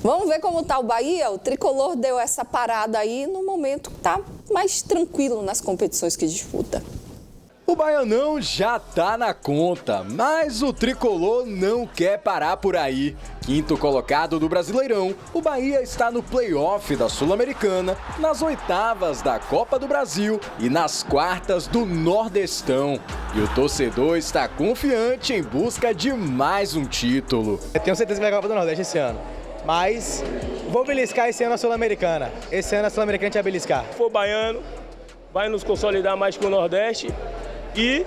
Vamos ver como está o Bahia? O Tricolor deu essa parada aí no momento que está mais tranquilo nas competições que disputa. O Baianão já tá na conta, mas o Tricolor não quer parar por aí. Quinto colocado do Brasileirão, o Bahia está no play-off da Sul-Americana, nas oitavas da Copa do Brasil e nas quartas do Nordestão. E o torcedor está confiante em busca de mais um título. Eu tenho certeza que vai ganhar a Copa do Nordeste esse ano, mas vou beliscar esse ano a Sul-Americana. Esse ano a Sul-Americana a gente vai beliscar. O baiano vai nos consolidar mais com o Nordeste. E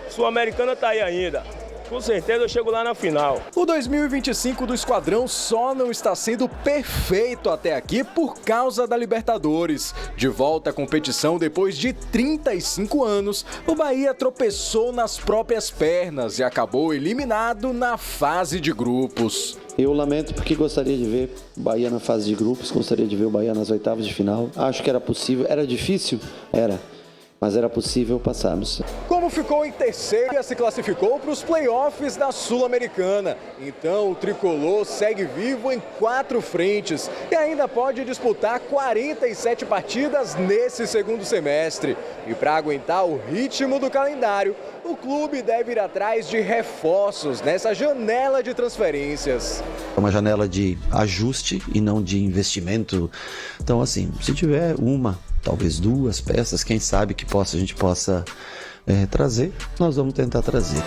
Sul-Americana tá aí ainda. Com certeza eu chego lá na final. O 2025 do Esquadrão só não está sendo perfeito até aqui por causa da Libertadores. De volta à competição depois de 35 anos, o Bahia tropeçou nas próprias pernas e acabou eliminado na fase de grupos. Eu lamento porque gostaria de ver o Bahia na fase de grupos, gostaria de ver o Bahia nas oitavas de final. Acho que era possível, era difícil? Era. Mas era possível passarmos. Como ficou em terceiro, se classificou para os playoffs da Sul-Americana. Então o Tricolor segue vivo em 4 frentes e ainda pode disputar 47 partidas nesse segundo semestre. E para aguentar o ritmo do calendário, o clube deve ir atrás de reforços nessa janela de transferências. É uma janela de ajuste e não de investimento. Então, assim, se tiver talvez 2 peças, quem sabe que a gente possa trazer, nós vamos tentar trazer.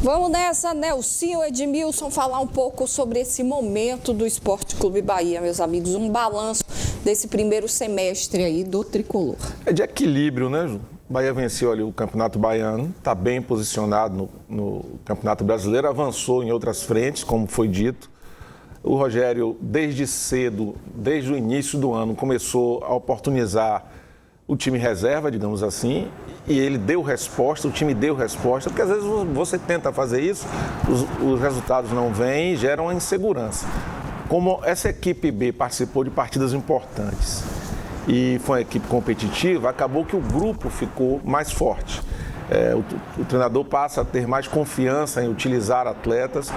Vamos nessa, Nelsinho, Edmilson, falar um pouco sobre esse momento do Esporte Clube Bahia, meus amigos, um balanço desse primeiro semestre aí do Tricolor. É de equilíbrio, né, Ju? O Bahia venceu ali o Campeonato Baiano, está bem posicionado no Campeonato Brasileiro, avançou em outras frentes, como foi dito. O Rogério, desde cedo, desde o início do ano, começou a oportunizar o time reserva, digamos assim, e ele deu resposta, o time deu resposta, porque às vezes você tenta fazer isso, os resultados não vêm e geram uma insegurança. Como essa equipe B participou de partidas importantes e foi uma equipe competitiva, acabou que o grupo ficou mais forte. O treinador passa a ter mais confiança em utilizar atletas.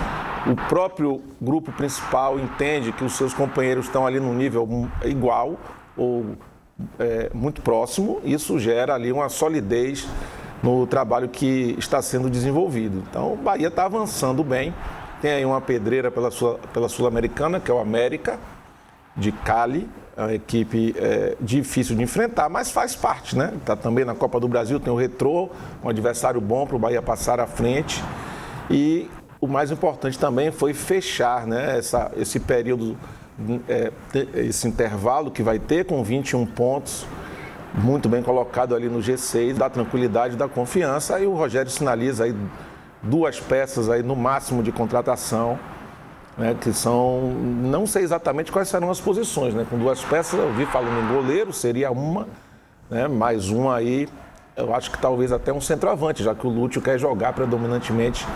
O próprio grupo principal entende que os seus companheiros estão ali num nível igual ou muito próximo. Isso gera ali uma solidez no trabalho que está sendo desenvolvido. Então, o Bahia está avançando bem. Tem aí uma pedreira pela Sul-Americana, que é o América de Cali. É uma equipe difícil de enfrentar, mas faz parte, né? Está também na Copa do Brasil, tem o Retrô, um adversário bom para o Bahia passar à frente. E o mais importante também foi fechar, né, esse período, esse intervalo que vai ter com 21 pontos, muito bem colocado ali no G6, dá tranquilidade, dá confiança. Aí o Rogério sinaliza aí 2 peças aí no máximo de contratação, né, que são, não sei exatamente quais serão as posições, né? Com 2 peças, eu vi falando em goleiro, seria uma, né? Mais uma aí, eu acho que talvez até um centroavante, já que o Lúcio quer jogar predominantemente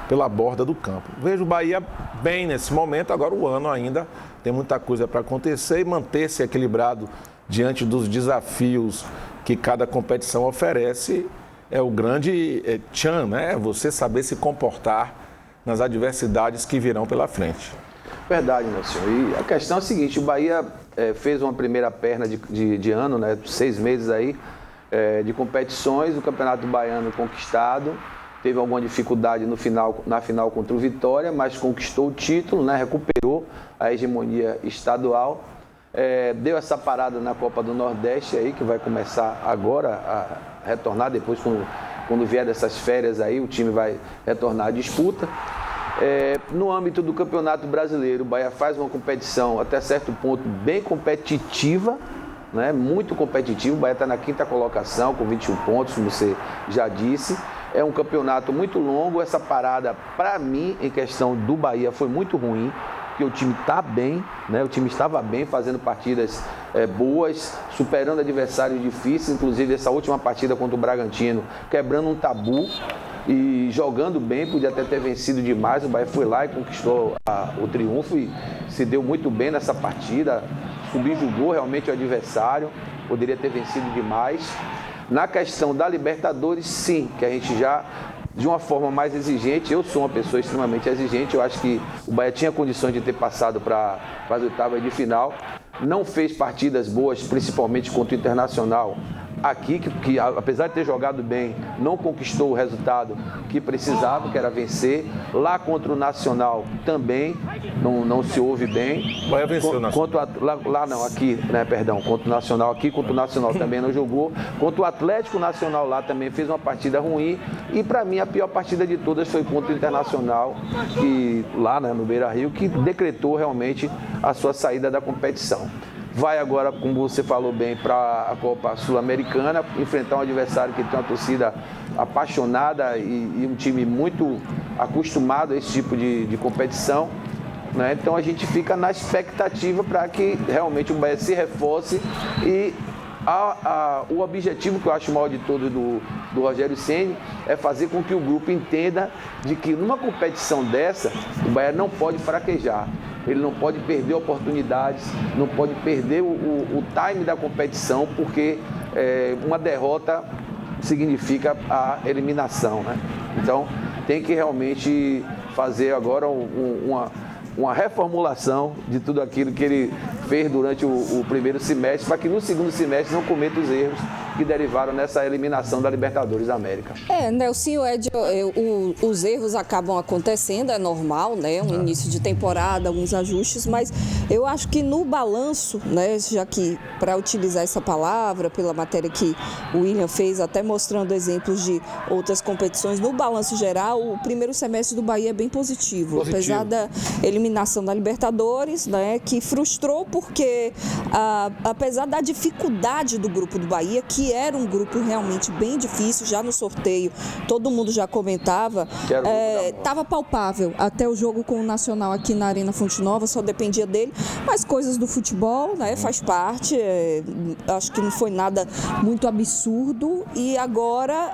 pela borda do campo. Vejo o Bahia bem nesse momento, agora o ano ainda tem muita coisa para acontecer e manter-se equilibrado diante dos desafios que cada competição oferece é o grande tchan, né? Você saber se comportar nas adversidades que virão pela frente. Verdade, Nelson. E a questão é a seguinte, o Bahia fez uma primeira perna de ano, né, 6 meses aí, de competições, o Campeonato Baiano conquistado, teve alguma dificuldade na final contra o Vitória, mas conquistou o título, né, recuperou a hegemonia estadual, deu essa parada na Copa do Nordeste aí, que vai começar agora a retornar depois quando vier dessas férias aí, o time vai retornar à disputa. No âmbito do Campeonato Brasileiro, o Bahia faz uma competição até certo ponto bem competitiva, né? Muito competitivo. O Bahia está na 5ª colocação com 21 pontos, como você já disse. É um campeonato muito longo. Essa parada, para mim, em questão do Bahia, foi muito ruim, porque o time está bem, né? O time estava bem, fazendo partidas boas, superando adversários difíceis, inclusive essa última partida contra o Bragantino, quebrando um tabu e jogando bem, podia até ter vencido demais. O Bahia foi lá e conquistou o triunfo e se deu muito bem nessa partida, subjugou realmente o adversário, poderia ter vencido demais. Na questão da Libertadores, sim, que a gente já de uma forma mais exigente. Eu sou uma pessoa extremamente exigente, eu acho que o Bahia tinha condições de ter passado para as oitavas de final. Não fez partidas boas, principalmente contra o Internacional aqui, que apesar de ter jogado bem, não conquistou o resultado que precisava, que era vencer. Lá contra o Nacional também não se ouve bem. Bahia venceu o Nacional. Contra o Nacional aqui, contra o Nacional também não jogou. Contra o Atlético Nacional lá também fez uma partida ruim. E para mim a pior partida de todas foi contra o Internacional, que lá, né, no Beira-Rio, que decretou realmente a sua saída da competição. Vai agora, como você falou bem, para a Copa Sul-Americana, enfrentar um adversário que tem uma torcida apaixonada e um time muito acostumado a esse tipo de competição, né? Então a gente fica na expectativa para que realmente o Bahia se reforce e o objetivo que eu acho maior de todo do Rogério Ceni é fazer com que o grupo entenda de que numa competição dessa, o Bahia não pode fraquejar. Ele não pode perder oportunidades, não pode perder o time da competição, porque uma derrota significa a eliminação, né? Então, tem que realmente fazer agora uma reformulação de tudo aquilo que ele fez durante o primeiro semestre, para que no segundo semestre não cometa os erros que derivaram nessa eliminação da Libertadores da América. Nelsinho, os erros acabam acontecendo, é normal, né? Um início de temporada, alguns ajustes, mas eu acho que no balanço, né? Já que, para utilizar essa palavra, pela matéria que o William fez, até mostrando exemplos de outras competições, no balanço geral, o primeiro semestre do Bahia é bem positivo. Apesar da eliminação da Libertadores, né? Que frustrou porque, apesar da dificuldade do grupo do Bahia, que era um grupo realmente bem difícil, já no sorteio, todo mundo já comentava, estava palpável até o jogo com o Nacional aqui na Arena Fonte Nova, só dependia dele, mas coisas do futebol, né, faz parte, acho que não foi nada muito absurdo, e agora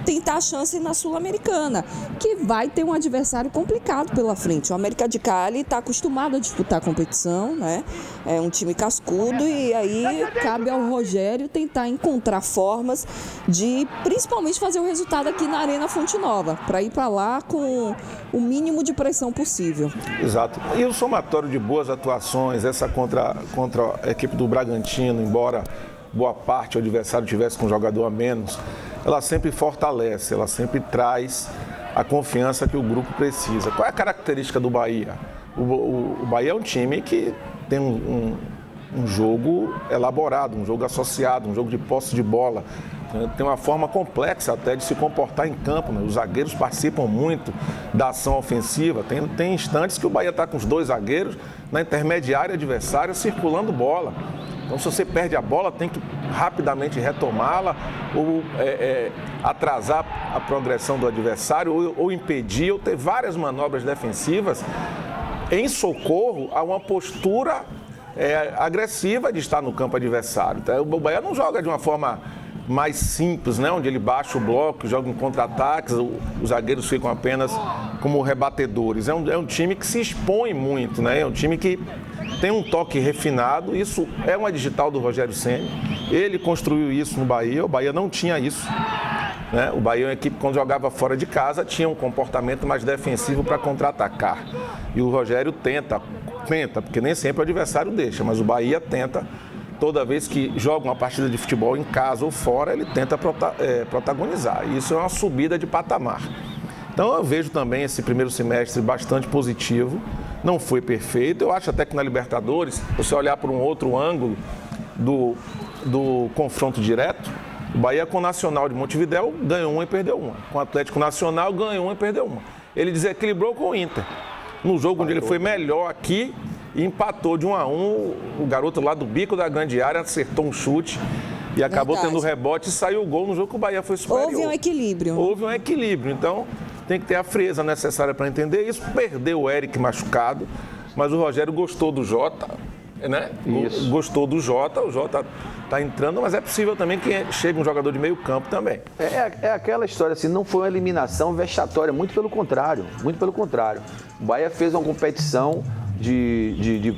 tentar a chance na Sul-Americana, que vai ter um adversário complicado pela frente. O América de Cali está acostumado a disputar a competição, né? É um time cascudo, e aí cabe ao Rogério tentar encontrar formas de, principalmente, fazer o resultado aqui na Arena Fonte Nova, para ir para lá com o mínimo de pressão possível. Exato. E o somatório de boas atuações, essa contra a equipe do Bragantino, embora boa parte do adversário tivesse com um jogador a menos, ela sempre fortalece, ela sempre traz a confiança que o grupo precisa. Qual é a característica do Bahia? O Bahia é um time que tem um jogo elaborado, um jogo associado, um jogo de posse de bola. Tem uma forma complexa até de se comportar em campo, né? Os zagueiros participam muito da ação ofensiva. Tem instantes que o Bahia está com os dois zagueiros na intermediária adversária circulando bola. Então, se você perde a bola, tem que rapidamente retomá-la ou atrasar a progressão do adversário ou impedir, ou ter várias manobras defensivas em socorro a uma postura agressiva de estar no campo adversário. Então, o Bahia não joga de uma forma mais simples, né? Onde ele baixa o bloco, joga em contra-ataques, os zagueiros ficam apenas como rebatedores. É um time que se expõe muito, né? É um time que tem um toque refinado. Isso é uma digital do Rogério Ceni. Ele construiu isso no Bahia, o Bahia não tinha isso, né? O Bahia é uma equipe que, quando jogava fora de casa, tinha um comportamento mais defensivo para contra-atacar. E o Rogério tenta, porque nem sempre o adversário deixa, mas o Bahia tenta. Toda vez que joga uma partida de futebol em casa ou fora, ele tenta protagonizar. E isso é uma subida de patamar. Então eu vejo também esse primeiro semestre bastante positivo. Não foi perfeito. Eu acho até que na Libertadores, se você olhar por um outro ângulo do confronto direto, o Bahia com o Nacional de Montevidéu ganhou uma e perdeu uma. Com o Atlético Nacional ganhou uma e perdeu uma. Ele desequilibrou com o Inter. No jogo onde ele foi melhor aqui, e empatou de 1-1, o garoto lá do bico da grande área acertou um chute e acabou tendo rebote e saiu o gol no jogo que o Bahia foi superior. Houve um equilíbrio. Houve um equilíbrio, então tem que ter a frieza necessária para entender isso. Perdeu o Eric machucado, mas o Rogério gostou do Jota, né? Isso. Gostou do Jota, o Jota está entrando, mas é possível também que chegue um jogador de meio campo também. É aquela história assim, não foi uma eliminação vexatória, muito pelo contrário, muito pelo contrário. O Bahia fez uma competição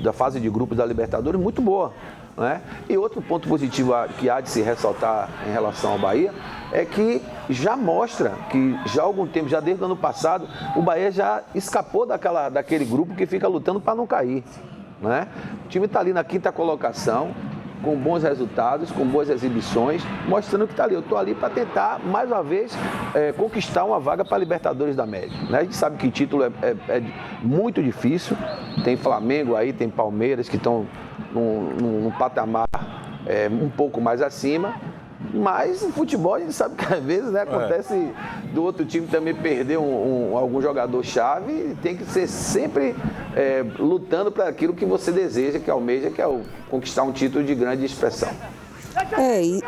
da fase de grupos da Libertadores muito boa. né? E outro ponto positivo que há de se ressaltar em relação ao Bahia é que já mostra que já há algum tempo, já desde o ano passado, o Bahia já escapou daquele grupo que fica lutando para não cair, né? O time está ali na 5ª colocação, com bons resultados, com boas exibições, mostrando que está ali. Eu estou ali para tentar, mais uma vez, conquistar uma vaga para a Libertadores da América, né? A gente sabe que título é muito difícil. Tem Flamengo aí, tem Palmeiras que estão num patamar um pouco mais acima. Mas no futebol a gente sabe que às vezes, né, acontece do outro time também perder algum jogador-chave, e tem que ser sempre lutando para aquilo que você deseja, que almeja, que é conquistar um título de grande expressão.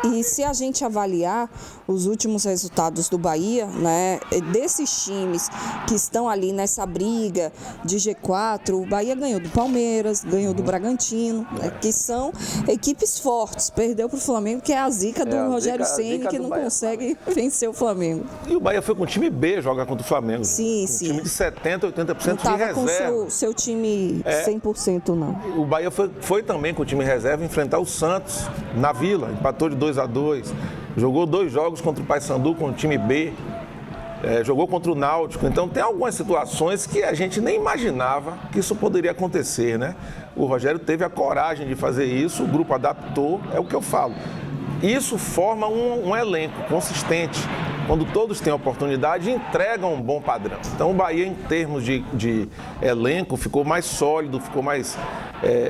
E se a gente avaliar os últimos resultados do Bahia, né, desses times que estão ali nessa briga de G4, o Bahia ganhou do Palmeiras, ganhou do Bragantino, né, que são equipes fortes. Perdeu para o Flamengo, que é a zica do Rogério Ceni, que não consegue vencer o Flamengo. E o Bahia foi com o time B jogar contra o Flamengo. Sim. Time de 70%, 80% não de reserva. Com seu time 100% não. O Bahia foi também com o time reserva enfrentar o Santos na Vila, empatou de 2-2. Jogou 2 jogos contra o Paysandu com o time B, jogou contra o Náutico. Então tem algumas situações que a gente nem imaginava que isso poderia acontecer, né? O Rogério teve a coragem de fazer isso, o grupo adaptou, é o que eu falo. Isso forma um elenco consistente. Quando todos têm oportunidade, entregam um bom padrão. Então o Bahia, em termos de elenco, ficou mais sólido, ficou mais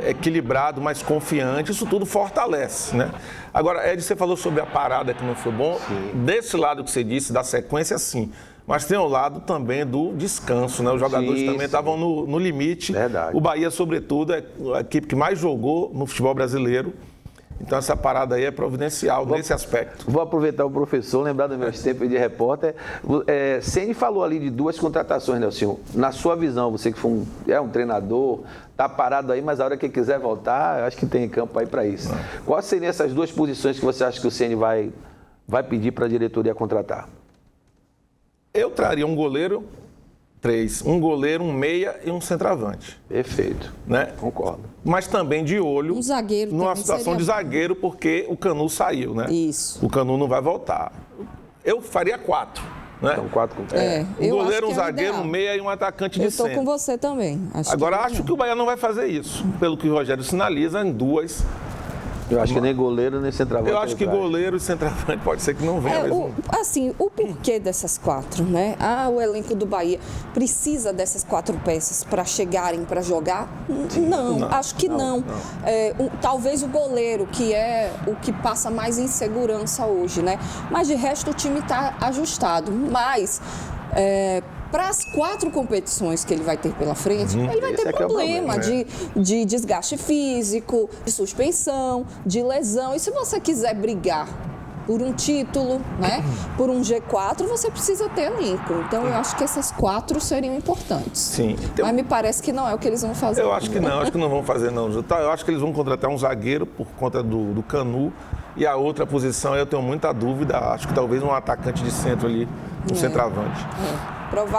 equilibrado, mais confiante. Isso tudo fortalece, né? Agora, Ed, você falou sobre a parada que não foi bom. Sim. Desse lado que você disse, da sequência, sim. Mas tem o lado também do descanso, né? Os jogadores também estavam no limite. Verdade. O Bahia, sobretudo, é a equipe que mais jogou no futebol brasileiro. Então essa parada aí é providencial nesse aspecto. Vou aproveitar o professor, lembrar dos meus tempos de repórter. Ceni falou ali de 2 contratações, Nelson. Na sua visão, você que foi um treinador, está parado aí, mas a hora que quiser voltar, eu acho que tem campo aí para isso. Quais seriam essas 2 posições que você acha que o Ceni vai pedir para a diretoria contratar? Eu traria um goleiro, 3. Um goleiro, um meia e um centroavante. Perfeito. Né? Concordo. Mas também de olho numa situação de zagueiro, porque o Canu saiu, né? Isso. O Canu não vai voltar. Eu faria 4. Né? Então, 4 com um goleiro, um zagueiro, um meia e um atacante de centro. Eu estou com você também. Agora, acho que o Bahia não vai fazer isso. Pelo que o Rogério sinaliza, em 2. Eu acho que nem goleiro, nem centroavante. Eu acho que goleiro e centroavante pode ser que não venha mesmo. O porquê dessas 4, né? O elenco do Bahia precisa dessas 4 peças para chegarem para jogar? Não, acho que não. Talvez o goleiro, que é o que passa mais insegurança hoje, né? Mas de resto o time está ajustado. Mas para as 4 competições que ele vai ter pela frente, ele vai ter problema de desgaste físico, de suspensão, de lesão. E se você quiser brigar por um título, né, por um G4, você precisa ter elenco. Então, eu acho que essas 4 seriam importantes. Sim. Então, mas me parece que não é o que eles vão fazer. Eu acho que não vão fazer não. Eu acho que eles vão contratar um zagueiro por conta do Canu. E a outra posição eu tenho muita dúvida. Acho que talvez um atacante de centro ali, um centroavante. Provavelmente.